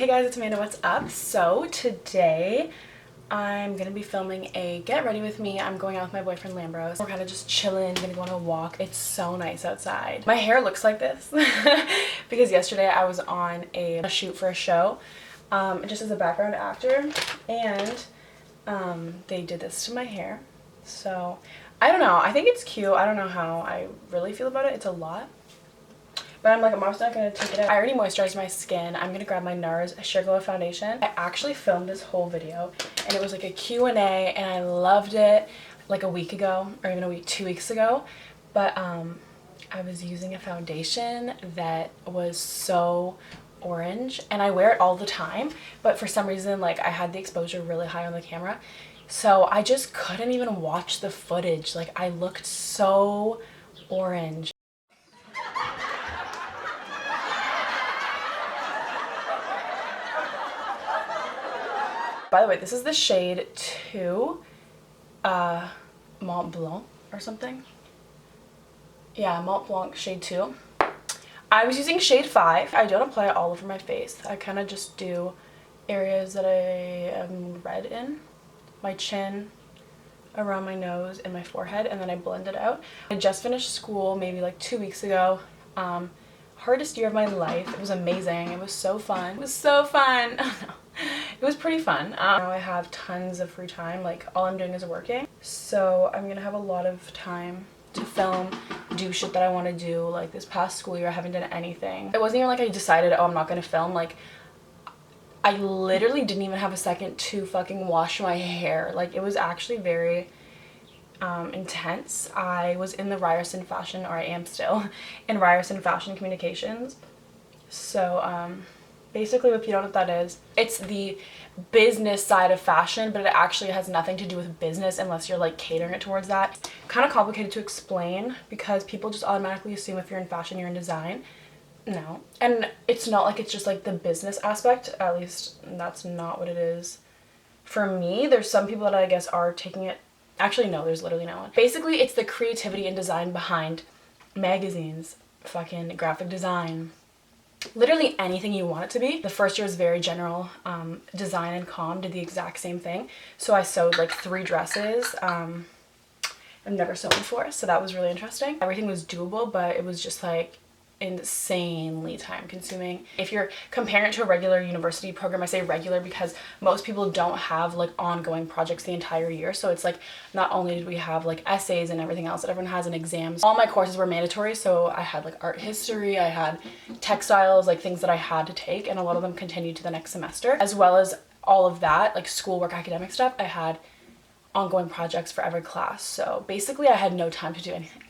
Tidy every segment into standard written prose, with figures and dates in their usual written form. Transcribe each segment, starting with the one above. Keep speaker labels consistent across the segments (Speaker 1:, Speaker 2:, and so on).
Speaker 1: Hey guys, it's Amanda, what's up? So today I'm gonna be filming a get ready with me. I'm going out with my boyfriend Eyebrow. We're kind of just chilling, gonna go on a walk. It's so nice outside. My hair looks like this because yesterday I was on a shoot for a show just as a background actor, and they did this to my hair. So I don't know, I think it's cute. I don't know how I really feel about it. It's a lot. But I'm obviously not going to take it out. I already moisturized my skin. I'm going to grab my NARS Sheer Glow Foundation. I actually filmed this whole video and it was like a Q&A and I loved it like a week ago, or even 2 weeks ago. But I was using a foundation that was so orange and I wear it all the time. But for some reason, like, I had the exposure really high on the camera. So I just couldn't even watch the footage. Like, I looked so orange. By the way, this is the shade 2, Mont Blanc or something. Yeah, Mont Blanc shade 2. I was using shade 5. I don't apply it all over my face. I kind of just do areas that I am red in. My chin, around my nose, and my forehead, and then I blend it out. I just finished school maybe like 2 weeks ago. Hardest year of my life. It was amazing. It was so fun. It was so fun. It was pretty fun. Now I have tons of free time. Like, all I'm doing is working. So I'm gonna have a lot of time to film, do shit that I want to do. Like, this past school year I haven't done anything. It wasn't even like I decided, oh, I'm not gonna film. Like, I literally didn't even have a second to fucking wash my hair. Like, it was actually very intense. I was in the Ryerson Fashion, or I am still in Ryerson Fashion Communications. So basically, if you don't know what that is, it's the business side of fashion, but it actually has nothing to do with business unless you're like catering it towards that. Kind of complicated to explain because people just automatically assume if you're in fashion, you're in design. No. And it's not like it's just like the business aspect. At least that's not what it is for me. There's some people that I guess are taking it. Actually, no, there's literally no one. Basically, it's the creativity and design behind magazines, fucking graphic design, literally anything you want it to be. The first year was very general. Design and Comm did the exact same thing. So I sewed like 3 dresses. I've never sewn before, so that was really interesting. Everything was doable, but it was just like insanely time consuming. If you're comparing it to a regular university program, I say regular because most people don't have like ongoing projects the entire year. So it's like, not only did we have like essays and everything else that everyone has in exams, all my courses were mandatory. So I had like art history, I had textiles, like things that I had to take, and a lot of them continued to the next semester. As well as all of that, like schoolwork, academic stuff, I had ongoing projects for every class. So basically I had no time to do anything.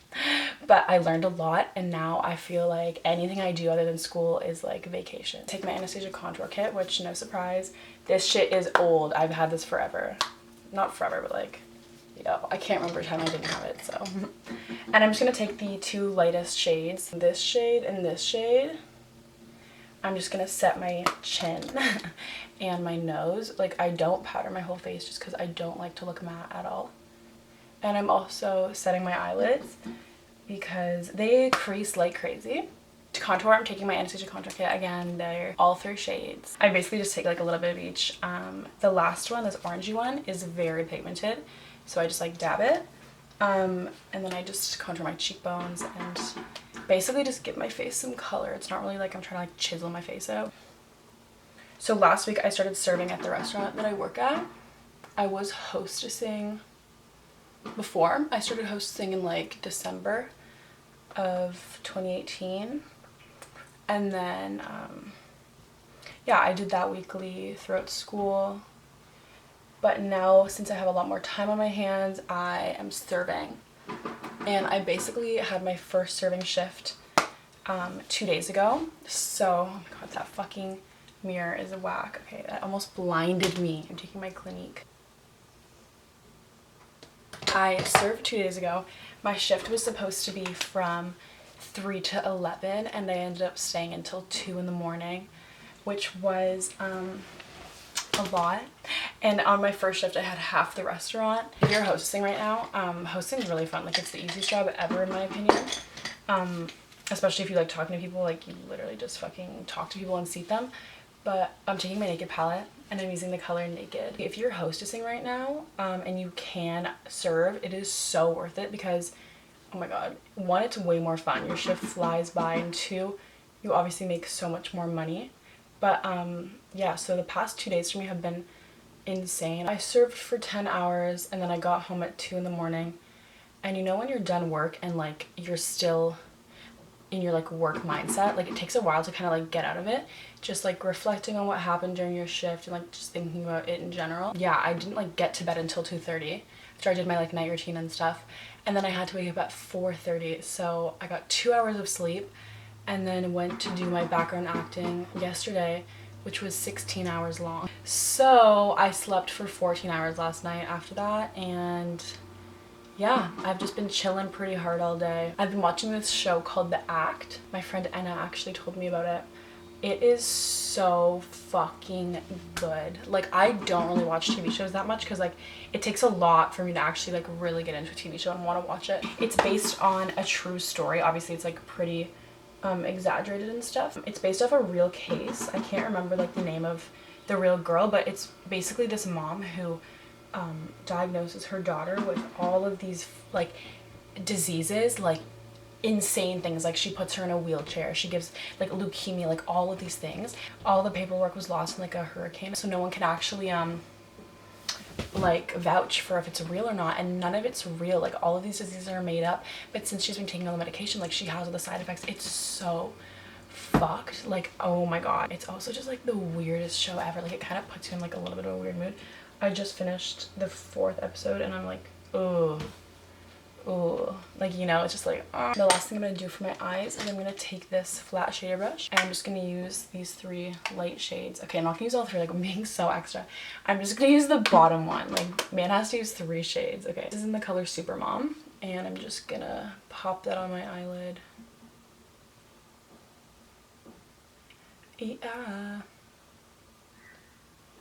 Speaker 1: But I learned a lot, and now I feel like anything I do other than school is like vacation. Take my Anastasia contour kit, which, no surprise, this shit is old. I've had this forever. Not forever, but like, yo, I can't remember a time I didn't have it, so. And I'm just gonna take the 2 lightest shades, this shade and this shade. I'm just gonna set my chin and my nose. Like, I don't powder my whole face just because I don't like to look matte at all. And I'm also setting my eyelids because they crease like crazy. To contour, I'm taking my Anastasia contour kit. Again, they're all 3 shades. I basically just take like a little bit of each. The last one, this orangey one, is very pigmented, so I just like dab it. And then I just contour my cheekbones and basically just give my face some color. It's not really like I'm trying to like chisel my face out. So last week I started serving at the restaurant that I work at. I was hostessing before. I started hosting in like December of 2018, and then yeah, I did that weekly throughout school. But now, since I have a lot more time on my hands, I am serving, and I basically had my first serving shift 2 days ago. So, oh my god, that fucking mirror is whack. Okay, that almost blinded me. I'm taking my Clinique. I served 2 days ago. My shift was supposed to be from 3 to 11, and I ended up staying until 2 in the morning, which was a lot. And on my first shift I had half the restaurant. If you're hosting right now, hosting is really fun. Like, it's the easiest job ever in my opinion. Especially if you like talking to people. Like, you literally just fucking talk to people and seat them. but I'm taking my Naked palette and I'm using the color Naked. If you're hostessing right now and you can serve, it is so worth it because, oh my god, one, it's way more fun. Your shift flies by, and two, you obviously make so much more money. But yeah, so the past 2 days for me have been insane. I served for 10 hours and then I got home at 2 in the morning. And you know when you're done work and like you're still in your like work mindset, like it takes a while to kind of like get out of it, just like reflecting on what happened during your shift and like just thinking about it in general. Yeah, I didn't like get to bed until 2:30 after I did my like night routine and stuff, and then I had to wake up at 4:30, so I got 2 hours of sleep and then went to do my background acting yesterday, which was 16 hours long. So I slept for 14 hours last night after that, and yeah, I've just been chilling pretty hard all day. I've been watching this show called The Act. My friend Anna actually told me about it. It is so fucking good. Like, I don't really watch TV shows that much because like it takes a lot for me to actually like really get into a TV show and want to watch it. It's based on a true story. Obviously it's like pretty exaggerated and stuff. It's based off a real case. I can't remember like the name of the real girl, but it's basically this mom who diagnoses her daughter with all of these like diseases, like insane things. Like she puts her in a wheelchair, she gives like leukemia, like all of these things. All the paperwork was lost in like a hurricane, so no one can actually like vouch for if it's real or not, and none of it's real. Like all of these diseases are made up, but since she's been taking all the medication, like she has all the side effects. It's so fucked. Like, oh my god. It's also just like the weirdest show ever. Like it kind of puts you in like a little bit of a weird mood. I just finished the 4th episode and I'm like, oh, like, you know, it's just like, The last thing I'm gonna do for my eyes is I'm gonna take this flat shader brush and I'm just gonna use these 3 light shades. Okay, I'm not gonna use all 3, like I'm being so extra. I'm just gonna use the bottom one. Like, man has to use 3 shades. Okay, this is in the color Super Mom and I'm just gonna pop that on my eyelid. Yeah.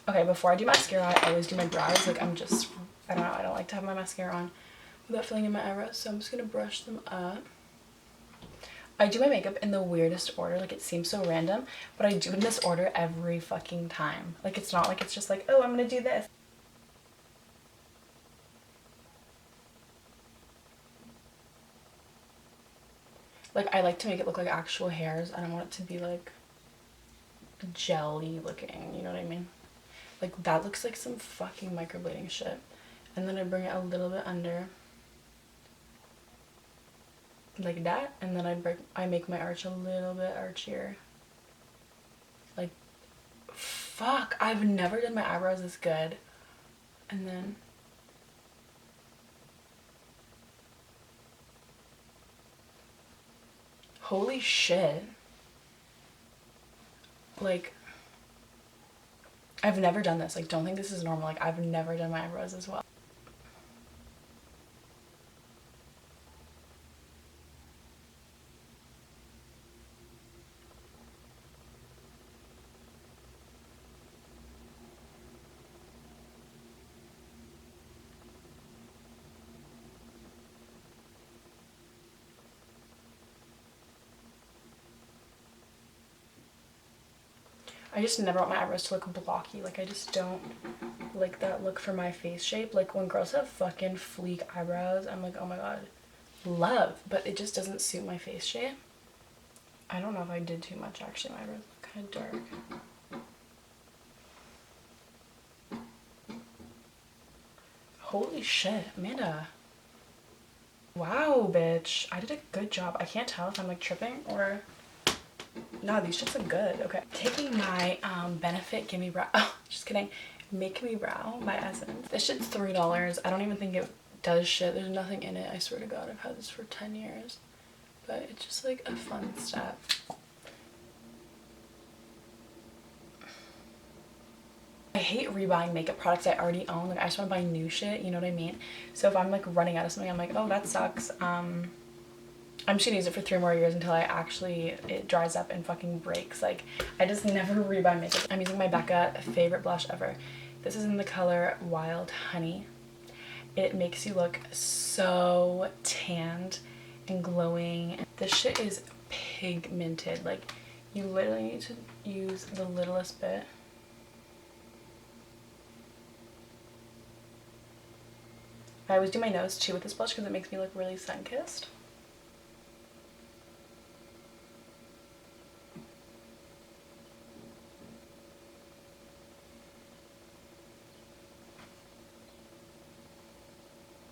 Speaker 1: Okay, before I do mascara, I always do my brows. Like, I don't know, I don't like to have my mascara on without filling in my eyebrows, so I'm just gonna brush them up. I do my makeup in the weirdest order. Like, it seems so random, but I do it in this order every fucking time. Like, it's not like it's just like, oh, I'm gonna do this. Like, I like to make it look like actual hairs. I don't want it to be like jelly looking, you know what I mean? Like, that looks like some fucking microblading shit. And then I bring it a little bit under. Like that. And then I make my arch a little bit archier. Like, fuck. I've never done my eyebrows this good. And then... holy shit. Like... I've never done this. Like, don't think this is normal. Like, I've never done my eyebrows as well. I just never want my eyebrows to look blocky. Like, I just don't like that look for my face shape. Like, when girls have fucking fleek eyebrows, I'm like, oh my god, love. But it just doesn't suit my face shape. I don't know if I did too much, actually. My eyebrows look kind of dark. Holy shit, Amanda. Wow, bitch. I did a good job. I can't tell if I'm like tripping or... no, these shits look good. Okay. Taking my Benefit Gimme Brow. Oh, just kidding. Make Me Brow by Essence. This shit's $3. I don't even think it does shit. There's nothing in it. I swear to god, I've had this for 10 years. But it's just like a fun step. I hate rebuying makeup products I already own. Like, I just want to buy new shit, you know what I mean? So if I'm like running out of something, I'm like, oh, that sucks. I'm just gonna use it for 3 more years until it dries up and fucking breaks. Like, I just never rebuy makeup. I'm using my Becca favorite blush ever. This is in the color Wild Honey. It makes you look so tanned and glowing. This shit is pigmented. Like, You literally need to use the littlest bit. I always do my nose too with this blush because it makes me look really sun-kissed.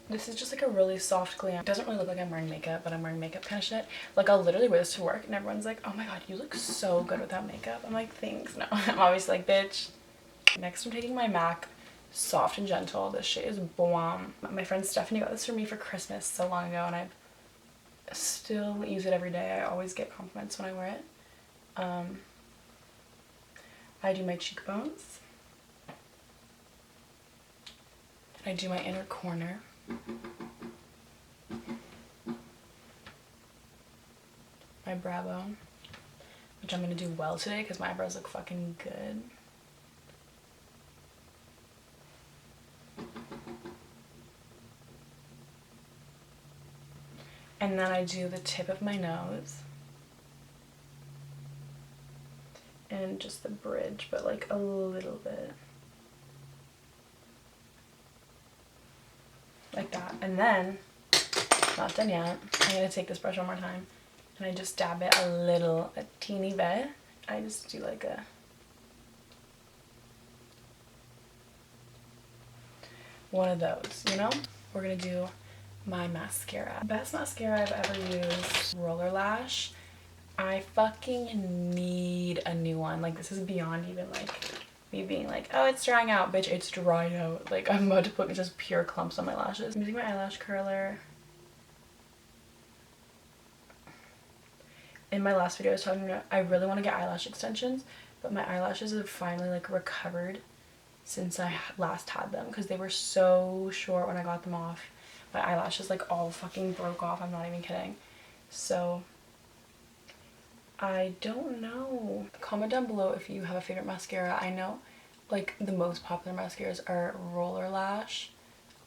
Speaker 1: This is just like a really soft glam. It doesn't really look like I'm wearing makeup, but I'm wearing makeup kind of shit. Like, I'll literally wear this to work and everyone's like, oh my god, you look so good without makeup. I'm like, thanks. No, I'm obviously like, bitch. Next, I'm taking my MAC Soft and Gentle. This shit is bomb. My friend Stephanie got this for me for Christmas so long ago, and I still use it every day. I always get compliments when I wear it. I do my cheekbones. I do my inner corner. My brow bone, which I'm gonna do well today because my eyebrows look fucking good. And then I do the tip of my nose. And just the bridge, but like a little bit. Like that. And then, not done yet, I'm gonna take this brush one more time and I just dab it a teeny bit. I just do like one of those, you know? We're gonna do my mascara. Best mascara I've ever used, Roller Lash. I fucking need a new one. Like, this is beyond even like me being like, oh, it's drying out. Bitch, it's dried out. Like, I'm about to put just pure clumps on my lashes. I'm using my eyelash curler. In my last video I was talking about I really want to get eyelash extensions, but my eyelashes have finally like recovered since I last had them because they were so short when I got them off. My eyelashes like all fucking broke off. I'm not even kidding. So I don't know. Comment down below if you have a favorite mascara. I know like the most popular mascaras are Roller Lash,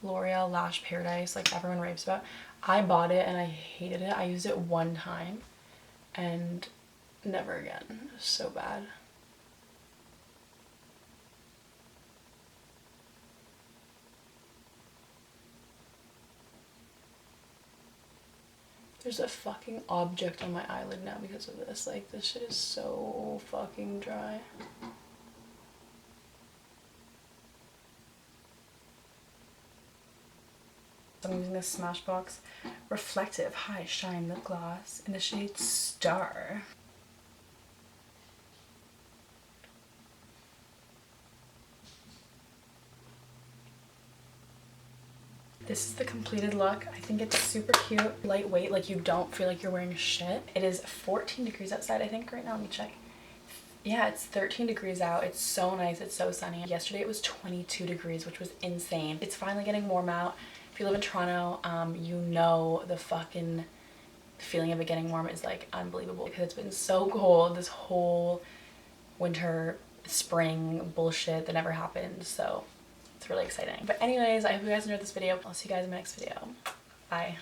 Speaker 1: L'Oreal Lash Paradise, like everyone raves about. I bought it and I hated it. I used it one time and never again. It was so bad. There's a fucking object on my eyelid now because of this. Like, this shit is so fucking dry. I'm using this Smashbox Reflective High Shine Lip Gloss in the shade Star. This is the completed look. I think it's super cute, lightweight, like you don't feel like you're wearing shit. It is 14 degrees outside, I think, right now. Let me check. Yeah, it's 13 degrees out. It's so nice. It's so sunny. Yesterday it was 22 degrees, which was insane. It's finally getting warm out. If you live in Toronto, you know the fucking feeling of it getting warm is like unbelievable because it's been so cold this whole winter, spring bullshit that never happened. So it's really exciting. But anyways, I hope you guys enjoyed this video. I'll see you guys in my next video. Bye.